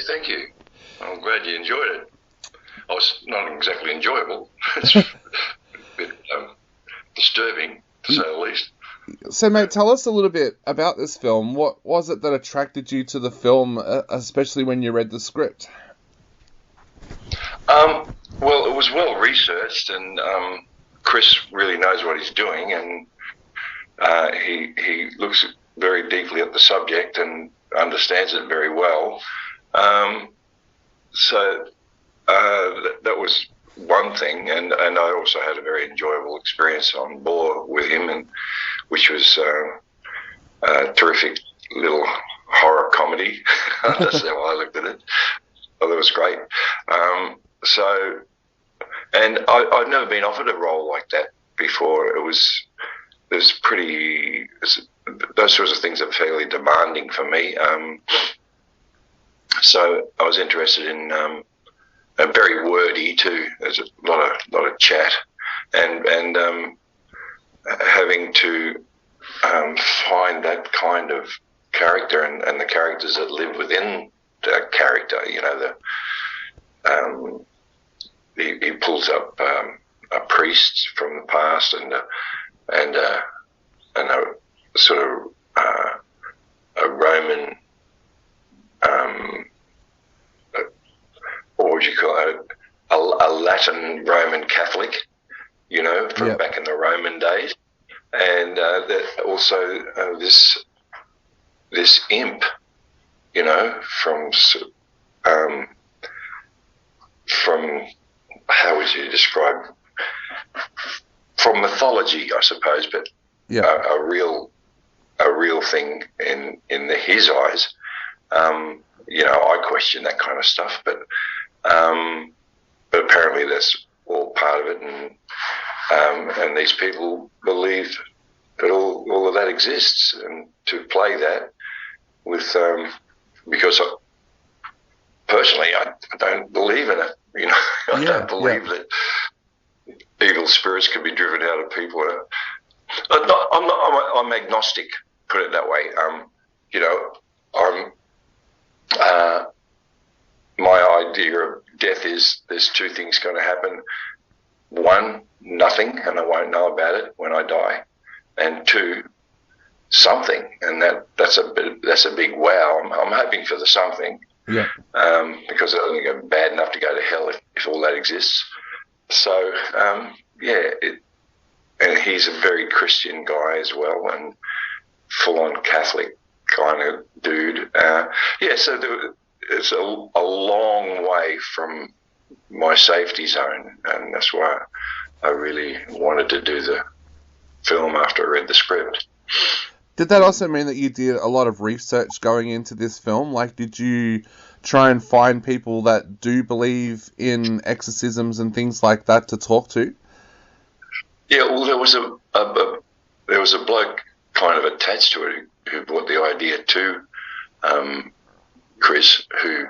thank you. I'm glad you enjoyed it. I was not exactly enjoyable. It's a bit disturbing, to say the least. So, mate, tell us a little bit about this film. What was it that attracted you to the film, especially when you read the script? Well, it was well researched, and Chris really knows what he's doing, and he looks very deeply at the subject and understands it very well. So that was one thing, and I also had a very enjoyable experience on board with him, and which was a terrific little horror comedy. That's how I looked at it. Well, it was great. And I've never been offered a role like that before. It was pretty. Those sorts of things are fairly demanding for me. So I was interested in very wordy too. There's a lot of chat, and having to find that kind of character and the characters that live within that character. You know, he pulls up a priest from the past and a sort of a Roman, what would you call it? A Latin Roman Catholic, you know, from back in the Roman days, and also this imp, you know, from how would you describe, from mythology, I suppose, but a real thing in his eyes. You know, I question that kind of stuff, but apparently that's all part of it, and these people believe that all of that exists, and to play that with because personally I don't believe in it. You know, I don't believe that evil spirits can be driven out of people. I'm agnostic, put it that way. You know, my idea of death is there's two things going to happen. One, nothing, and I won't know about it when I die. And two, something, and that's a big wow. I'm hoping for the something. Yeah. Because I don't think I'm bad enough to go to hell if all that exists. So and he's a very Christian guy as well, and full-on Catholic kind of dude. So it's a long way from my safety zone, and that's why I really wanted to do the film after I read the script. Did that also mean that you did a lot of research going into this film? Like, did you try and find people that do believe in exorcisms and things like that to talk to? Yeah, well, there was a bloke kind of attached to it who brought the idea to Chris, who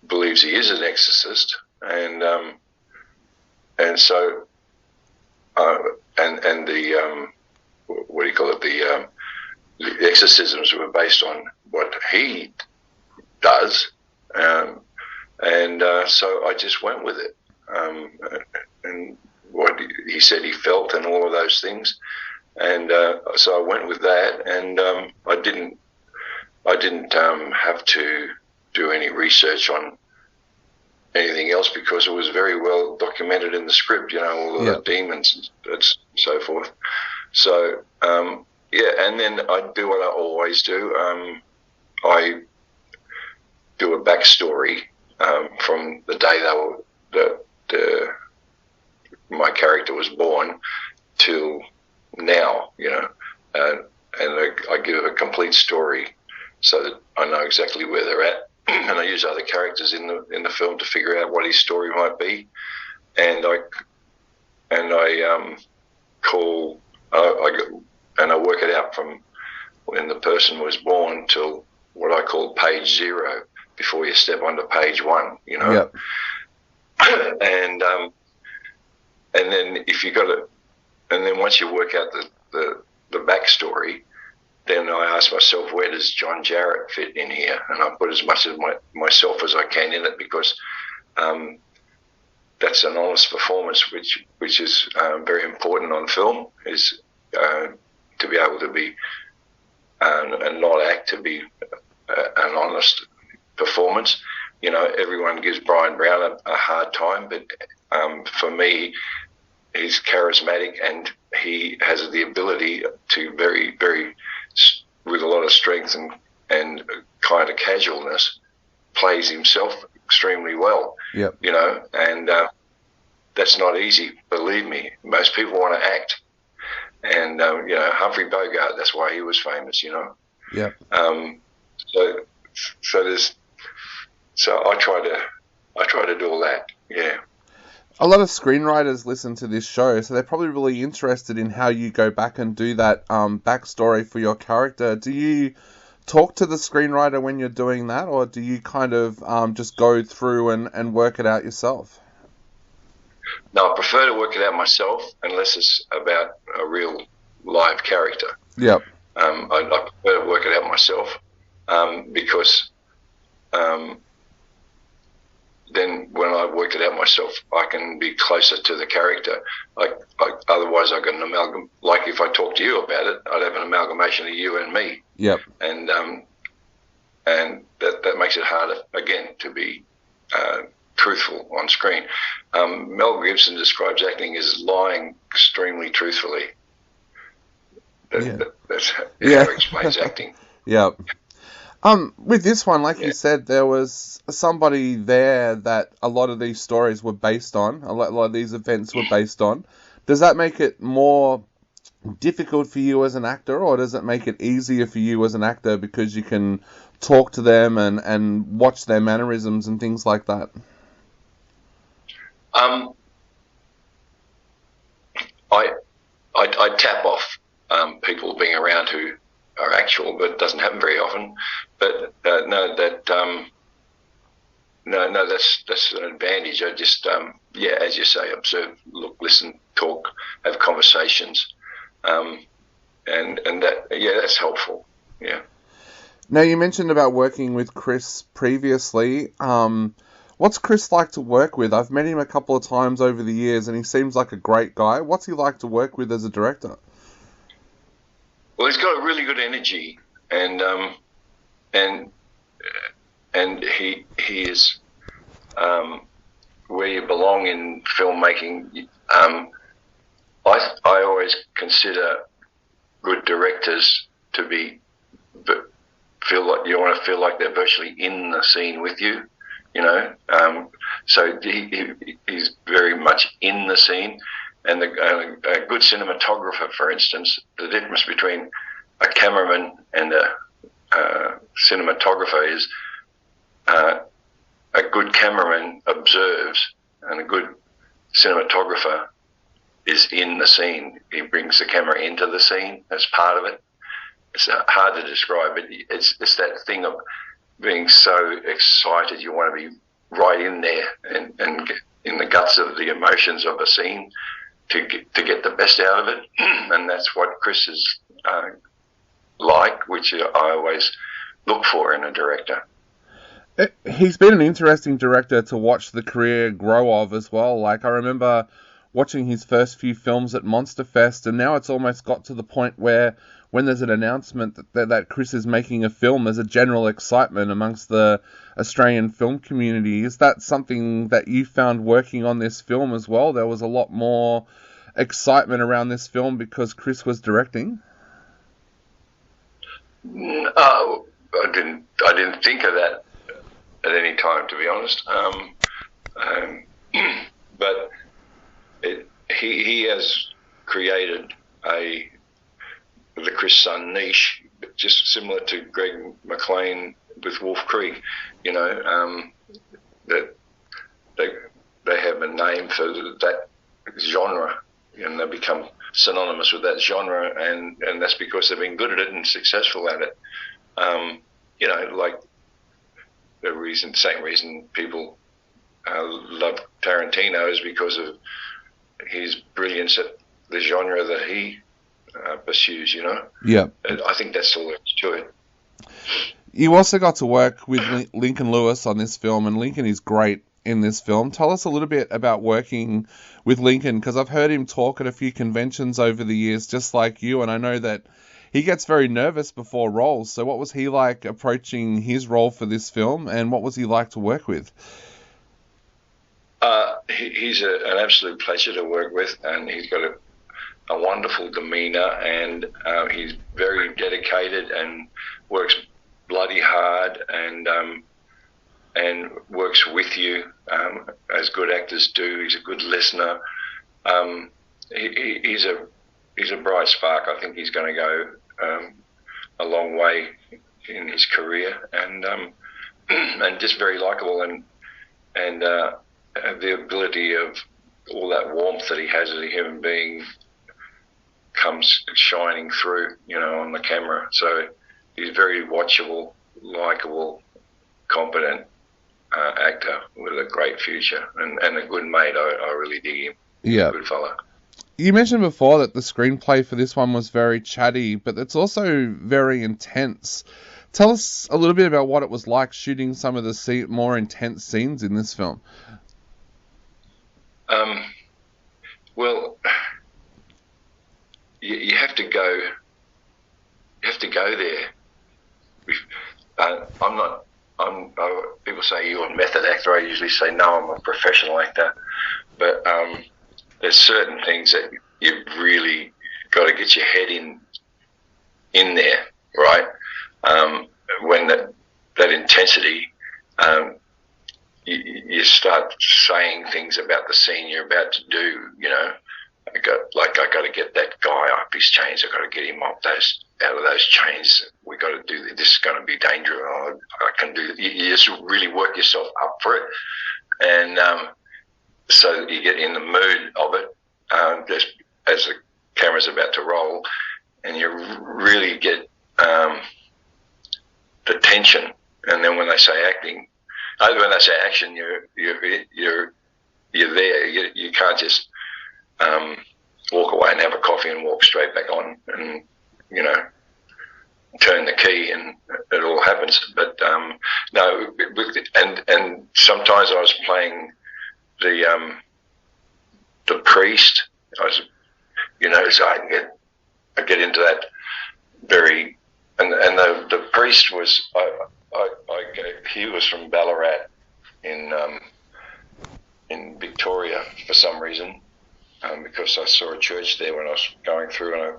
believes he is an exorcist, and so and the what do you call it? The exorcisms were based on what he does, and so I just went with it, and what he said he felt and all of those things, and so I went with that, and I didn't have to do any research on anything else because it was very well documented in the script, you know, all of the demons and so forth. So, and then I do what I always do. I do a backstory from the day my character was born till now, you know, and I give a complete story so that I know exactly where they're at, and I use other characters in the film to figure out what his story might be, and I work it out from when the person was born till what I call page 0 before you step onto page 1, you know. Yep. And then if you got it, and then once you work out the backstory, then I asked myself, where does John Jarratt fit in here? And I put as much of myself as I can in it, because that's an honest performance, which is very important on film, is to be able to be and not act, to be an honest performance. You know, everyone gives Brian Brown a hard time, but for me, he's charismatic, and he has the ability to very, very, with a lot of strength and kind of casualness, plays himself extremely well. Yep. You know, and that's not easy, believe me. Most people want to act. And, you know, Humphrey Bogart, that's why he was famous, you know. Yep. So I try to do all that, yeah. A lot of screenwriters listen to this show, so they're probably really interested in how you go back and do that backstory for your character. Do you talk to the screenwriter when you're doing that, or do you kind of just go through and work it out yourself? No, I prefer to work it out myself, unless it's about a real live character. Yep. I prefer to work it out myself, because then when I work it out myself, I can be closer to the character. Otherwise, I got an amalgam. Like if I talk to you about it, I'd have an amalgamation of you and me. Yep. And that makes it harder again to be truthful on screen. Mel Gibson describes acting as lying extremely truthfully. That's how he explains acting. Yep. With this one, like you said, there was somebody there that a lot of these stories were based on. A lot of these events were based on. Does that make it more difficult for you as an actor, or does it make it easier for you as an actor because you can talk to them and watch their mannerisms and things like that? I tap off people being around who are actual, but it doesn't happen very often. But that's an advantage. I just as you say, observe, look, listen, talk, have conversations, and that's helpful. Yeah. Now, you mentioned about working with Chris previously. What's Chris like to work with? I've met him a couple of times over the years, and he seems like a great guy. What's he like to work with as a director? Well, he's got a really good energy, and he is where you belong in filmmaking. I always consider good directors to feel like they're virtually in the scene with you. You know, so he's very much in the scene. And a good cinematographer, for instance, the difference between a cameraman and a cinematographer is a good cameraman observes, and a good cinematographer is in the scene. He brings the camera into the scene as part of it. It's hard to describe, but it's that thing of being so excited you want to be right in there and get in the guts of the emotions of a scene to get the best out of it. And that's what Chris is like, which I always look for in a director. He's been an interesting director to watch the career grow of as well. Like, I remember watching his first few films at Monster Fest, and now it's almost got to the point where when there's an announcement that Chris is making a film, there's a general excitement amongst the Australian film community. Is that something that you found working on this film as well? There was a lot more excitement around this film because Chris was directing? I didn't think of that at any time, to be honest. But he has created the Chris Sun niche, just similar to Greg McLean with Wolf Creek. You know, that they have a name for that genre, and they become synonymous with that genre, and that's because they've been good at it and successful at it. You know, like same reason people love Tarantino is because of his brilliance at the genre that he pursues, you know. Yeah. And I think that's all there is to it. You also got to work with Lincoln Lewis on this film, and Lincoln is great in this film. Tell us a little bit about working with Lincoln, because I've heard him talk at a few conventions over the years, just like you, and I know that he gets very nervous before roles. So what was he like approaching his role for this film, and what was he like to work with? He's an absolute pleasure to work with, and he's got a wonderful demeanour, and he's very dedicated and works bloody hard, and works with you as good actors do. He's a good listener. He's a bright spark. I think he's going to go a long way in his career, and just very likeable, and the ability of all that warmth that he has as a human being comes shining through, you know, on the camera. So he's very watchable, likeable, competent actor with a great future, and a good mate. I really dig him. Yeah. Good fella. You mentioned before that the screenplay for this one was very chatty, but it's also very intense. Tell us a little bit about what it was like shooting some of the more intense scenes in this film. Well, you have to go. You have to go there. People say you're a method actor. I usually say no, I'm a professional actor. But there's certain things that you've really got to get your head in there, right? When that intensity, you start saying things about the scene you're about to do. You know, I got to get that guy up his chains. I got to get him out of those chains. We got to do this. This is going to be dangerous. I can do. You just really work yourself up for it, and so you get in the mood of it just as the camera's about to roll, and you really get the tension. And then when they say acting, when they say action, you're there. You can't just walk away and have a coffee and walk straight back on and, you know, turn the key and it all happens. But no, and sometimes I was playing the priest. I was, you know, so I get into that very, and the priest was he was from Ballarat in Victoria for some reason, because I saw a church there when I was going through,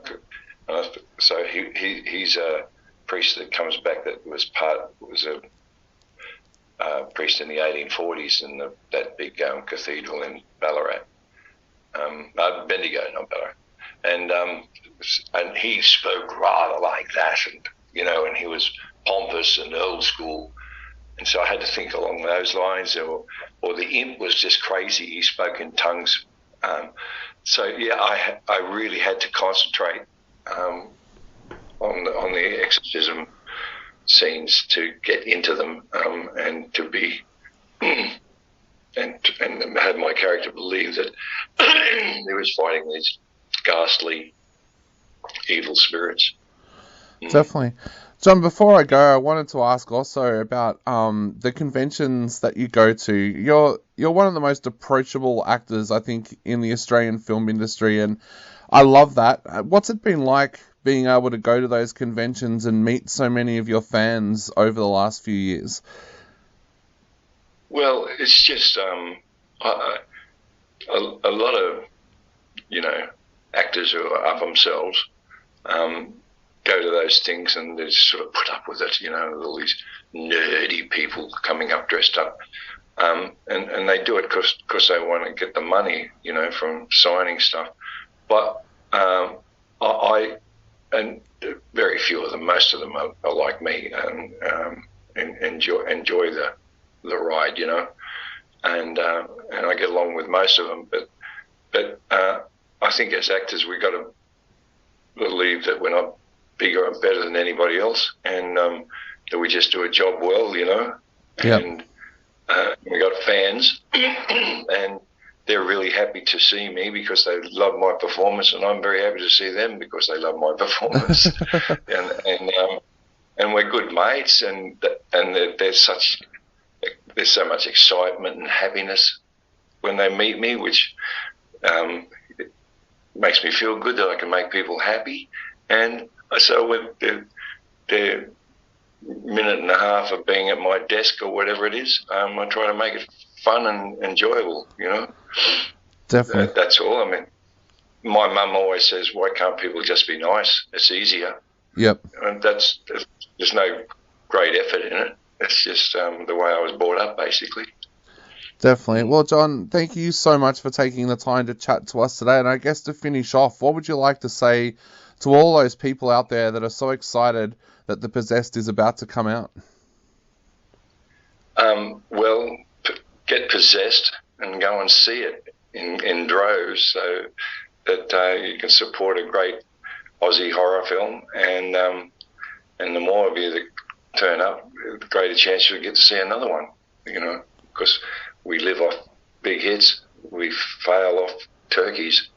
so he's a priest that comes back that was a priest in the 1840s in that big cathedral in Ballarat, Bendigo, not Ballarat, and he spoke rather like that, and you know, and he was pompous and old school. And so I had to think along those lines, or the imp was just crazy. He spoke in tongues. So yeah, I really had to concentrate on the exorcism scenes to get into them, and to be and have my character believe that he was fighting these ghastly evil spirits. Definitely. John, before I go, I wanted to ask also about the conventions that you go to. You're one of the most approachable actors, I think, in the Australian film industry, and I love that. What's it been like being able to go to those conventions and meet so many of your fans over the last few years? Well, it's just a lot of, you know, actors who are up themselves go to those things and they sort of put up with it, you know, all these nerdy people coming up dressed up. And they do it because they want to get the money, you know, from signing stuff. But and very few of them, most of them are like me, and enjoy the ride, you know, and I get along with most of them. But I think as actors we got to believe that we're not bigger and better than anybody else, and that we just do a job well, you know. Yep. And we got fans, and they're really happy to see me because they love my performance, and I'm very happy to see them because they love my performance. and we're good mates, and there's so much excitement and happiness when they meet me, which makes me feel good that I can make people happy. And so with their minute and a half of being at my desk or whatever it is, I try to make it fun and enjoyable, you know. Definitely. That's all. I mean, my mum always says, why can't people just be nice? It's easier. Yep. And there's no great effort in it. It's just the way I was brought up, basically. Definitely. Well, John, thank you so much for taking the time to chat to us today. And I guess to finish off, what would you like to say to all those people out there that are so excited that The Possessed is about to come out? Well, get possessed and go and see it in droves so that you can support a great Aussie horror film. And the more of you that turn up, the greater chance you'll get to see another one, you know, because we live off big hits. We fail off turkeys.